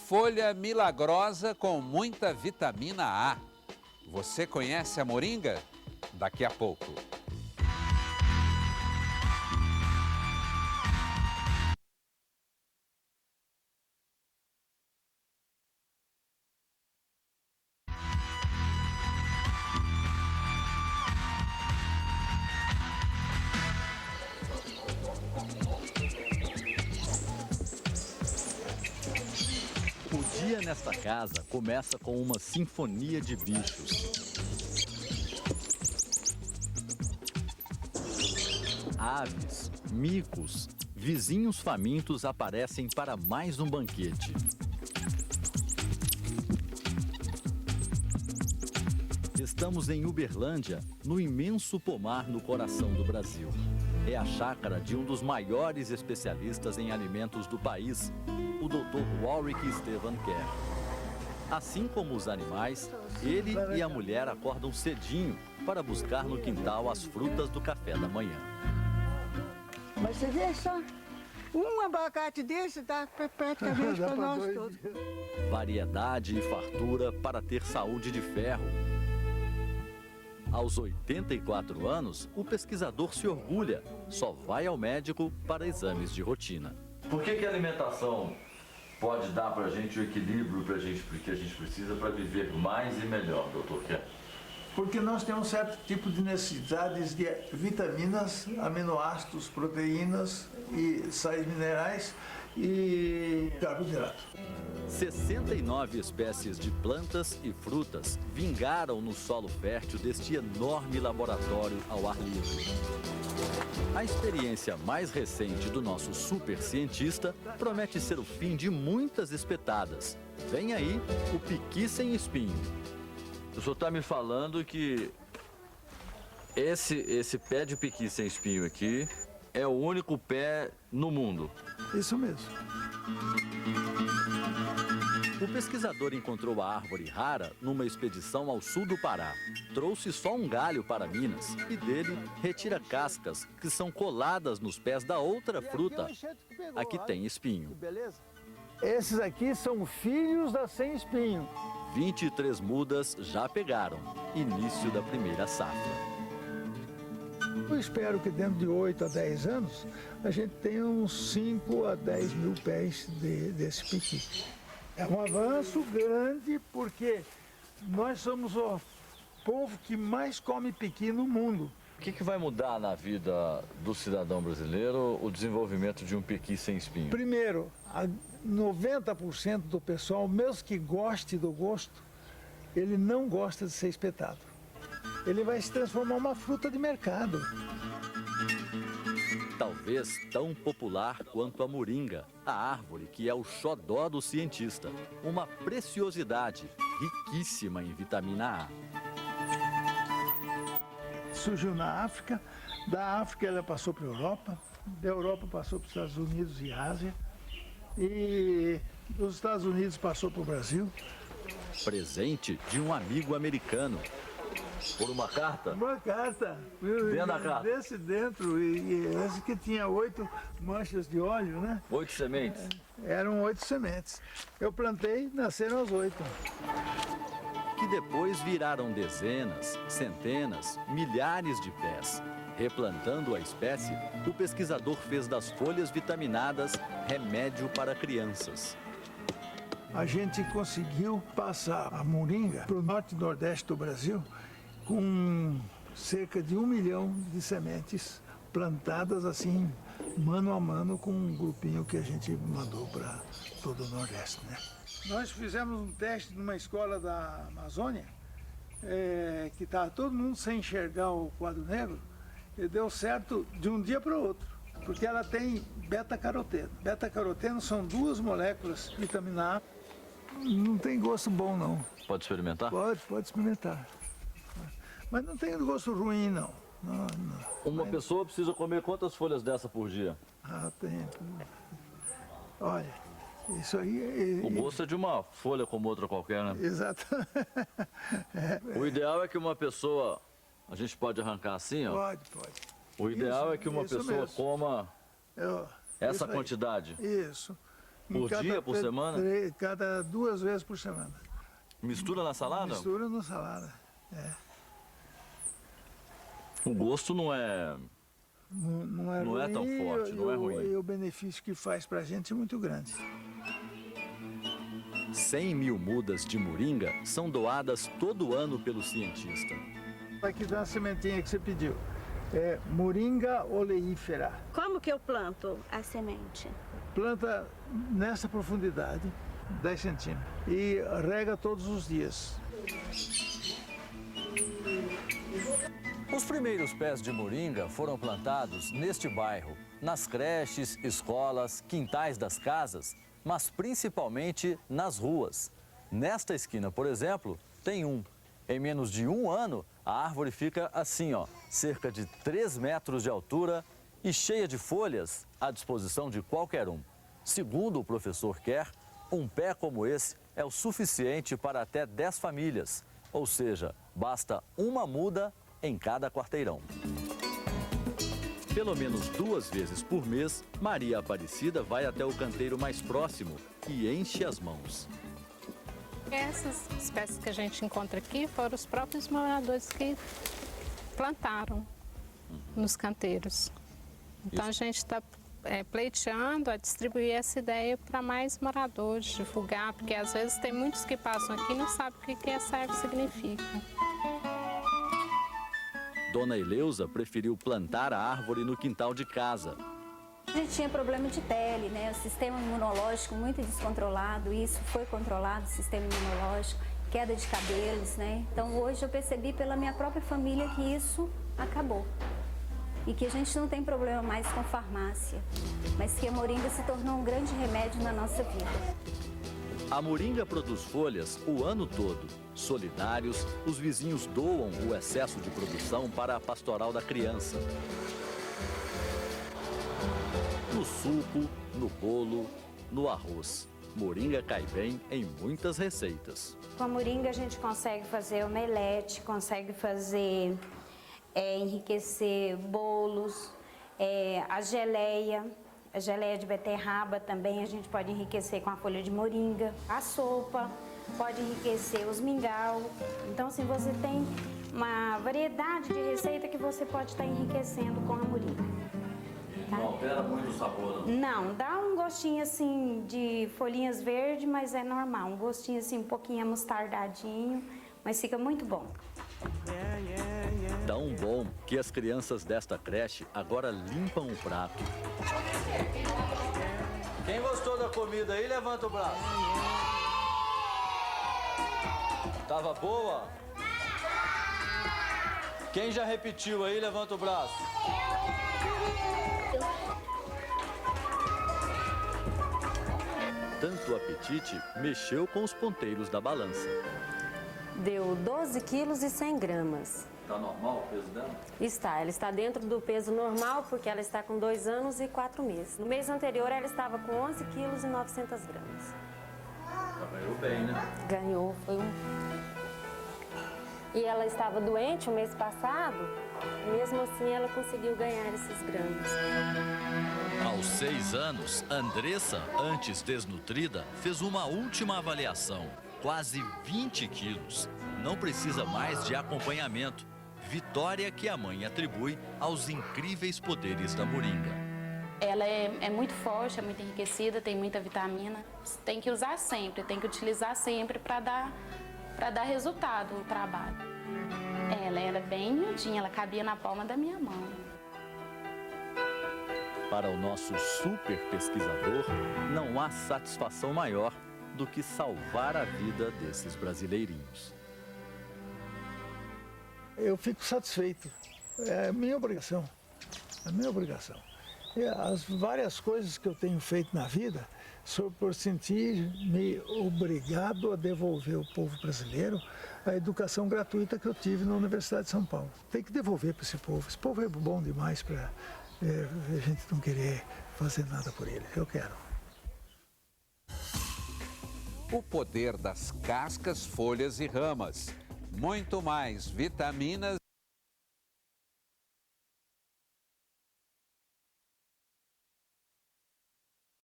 folha milagrosa com muita vitamina A. Você conhece a moringa? Daqui a pouco. O dia nesta casa começa com uma sinfonia de bichos. Aves, micos, vizinhos famintos aparecem para mais um banquete. Estamos em Uberlândia, no imenso pomar no coração do Brasil. É a chácara de um dos maiores especialistas em alimentos do país, o Dr. Warwick Stephen Kerr. Assim como os animais, ele e a mulher acordam cedinho para buscar no quintal as frutas do café da manhã. Mas você vê só, um abacate desse dá praticamente para nós todos. Variedade e fartura para ter saúde de ferro. Aos 84 anos, o pesquisador se orgulha, só vai ao médico para exames de rotina. Por que a alimentação pode dar para a gente o equilíbrio que a gente precisa para viver mais e melhor, doutor Kerr? Porque nós temos um certo tipo de necessidades de vitaminas, aminoácidos, proteínas e sais minerais e carboidrato. 69 espécies de plantas e frutas vingaram no solo fértil deste enorme laboratório ao ar livre. A experiência mais recente do nosso super cientista promete ser o fim de muitas espetadas. Vem aí o piqui sem espinho. O senhor está me falando que esse pé de piqui sem espinho aqui é o único pé no mundo. Isso mesmo. O pesquisador encontrou a árvore rara numa expedição ao sul do Pará. Trouxe só um galho para Minas e dele retira cascas que são coladas nos pés da outra fruta, a que tem espinho. Esses aqui são filhos da sem espinho. 23 mudas já pegaram, início da primeira safra. Eu espero que dentro de 8 a 10 anos a gente tenha uns 5 a 10 mil pés desse piqui. É um avanço grande porque nós somos o povo que mais come piqui no mundo. O que vai mudar na vida do cidadão brasileiro o desenvolvimento de um piqui sem espinho? Primeiro, 90% do pessoal, mesmo que goste do gosto, ele não gosta de ser espetado. Ele vai se transformar em uma fruta de mercado. Talvez tão popular quanto a moringa, a árvore que é o xodó do cientista. Uma preciosidade riquíssima em vitamina A. Surgiu na África, da África ela passou para a Europa, da Europa passou para os Estados Unidos e Ásia, e dos Estados Unidos passou para o Brasil. Presente de um amigo americano. Por uma carta? Uma carta. Dentro da carta? Desse dentro, e esse que tinha 8 manchas de óleo, né? 8 sementes? Eram 8 sementes. Eu plantei, nasceram as 8. Que depois viraram dezenas, centenas, milhares de pés. Replantando a espécie, o pesquisador fez das folhas vitaminadas remédio para crianças. A gente conseguiu passar a moringa para o norte e nordeste do Brasil com cerca de 1 milhão de sementes plantadas assim, mano a mano, com um grupinho que a gente mandou para todo o Nordeste, né? Nós fizemos um teste numa escola da Amazônia, que estava todo mundo sem enxergar o quadro negro, e deu certo de um dia para o outro, porque ela tem beta-caroteno. Beta-caroteno são 2 moléculas de vitamina A. Não tem gosto bom, não. Pode experimentar? Pode experimentar. Mas não tem gosto ruim, não. Não. Uma pessoa precisa comer quantas folhas dessa por dia? Tem. Olha, isso aí... O gosto é de uma folha como outra qualquer, né? Exato. O ideal é que uma pessoa... A gente pode arrancar assim, ó? Pode. O ideal é que uma pessoa mesmo. coma essa quantidade. Isso. Por dia, por semana? Cada 2 vezes por semana. Mistura na salada? Mistura na salada, é. O gosto não é ruim, tão forte, não é ruim. E o benefício que faz pra gente é muito grande. 100 mil mudas de moringa são doadas todo ano pelo cientista. Aqui dá a sementinha que você pediu. É moringa oleífera. Como que eu planto a semente? Planta nessa profundidade, 10 centímetros. E rega todos os dias. Os primeiros pés de moringa foram plantados neste bairro, nas creches, escolas, quintais das casas, mas principalmente nas ruas. Nesta esquina, por exemplo, tem um. Em menos de 1 ano, a árvore fica assim, ó, cerca de 3 metros de altura e cheia de folhas à disposição de qualquer um. Segundo o professor Kerr, um pé como esse é o suficiente para até 10 famílias, ou seja, basta uma muda em cada quarteirão. Pelo menos 2 vezes por mês, Maria Aparecida vai até o canteiro mais próximo e enche as mãos. Essas espécies que a gente encontra aqui foram os próprios moradores que plantaram nos canteiros. Então a gente está pleiteando a distribuir essa ideia para mais moradores, divulgar, porque às vezes tem muitos que passam aqui e não sabem o que essa árvore significa. Dona Eleusa preferiu plantar a árvore no quintal de casa. A gente tinha problema de pele, né? O sistema imunológico muito descontrolado, isso foi controlado, o sistema imunológico, queda de cabelos, né? Então hoje eu percebi pela minha própria família que isso acabou. E que a gente não tem problema mais com farmácia, mas que a moringa se tornou um grande remédio na nossa vida. A moringa produz folhas o ano todo. Solidários, os vizinhos doam o excesso de produção para a pastoral da criança. No suco, no bolo, no arroz. Moringa cai bem em muitas receitas. Com a moringa a gente consegue fazer omelete, consegue fazer, enriquecer bolos, a geleia de beterraba também a gente pode enriquecer com a folha de moringa. A sopa pode enriquecer os mingau. Então, assim, você tem uma variedade de receita que você pode estar enriquecendo com a moringa. Tá? Não altera muito o sabor, não? Não, dá um gostinho assim de folhinhas verdes, mas é normal. Um gostinho assim um pouquinho amostardadinho, mas fica muito bom. Tão bom que as crianças desta creche agora limpam o prato. Quem gostou da comida aí, levanta o braço. Tava boa? Quem já repetiu aí, levanta o braço. Tanto apetite mexeu com os ponteiros da balança. Deu 12 quilos e 100 gramas. Tá normal o peso dela? Está, ela está dentro do peso normal porque ela está com 2 anos e 4 meses. No mês anterior ela estava com 11 quilos e 900 gramas. Ganhou bem, né? Ganhou, foi E ela estava doente o mês passado, mesmo assim ela conseguiu ganhar esses gramas. Aos 6 anos, Andressa, antes desnutrida, fez uma última avaliação. Quase 20 quilos. Não precisa mais de acompanhamento. Vitória que a mãe atribui aos incríveis poderes da moringa. Ela é muito forte, é muito enriquecida, tem muita vitamina. Tem que usar sempre, tem que utilizar sempre para dar resultado no trabalho. Ela era bem miudinha, ela cabia na palma da minha mão. Para o nosso super pesquisador, não há satisfação maior do que salvar a vida desses brasileirinhos. Eu fico satisfeito. É a minha obrigação. É a minha obrigação. E as várias coisas que eu tenho feito na vida, sou por sentir-me obrigado a devolver ao povo brasileiro a educação gratuita que eu tive na Universidade de São Paulo. Tem que devolver para esse povo. Esse povo é bom demais para a gente não querer fazer nada por ele. Eu quero. O poder das cascas, folhas e ramas. Muito mais vitaminas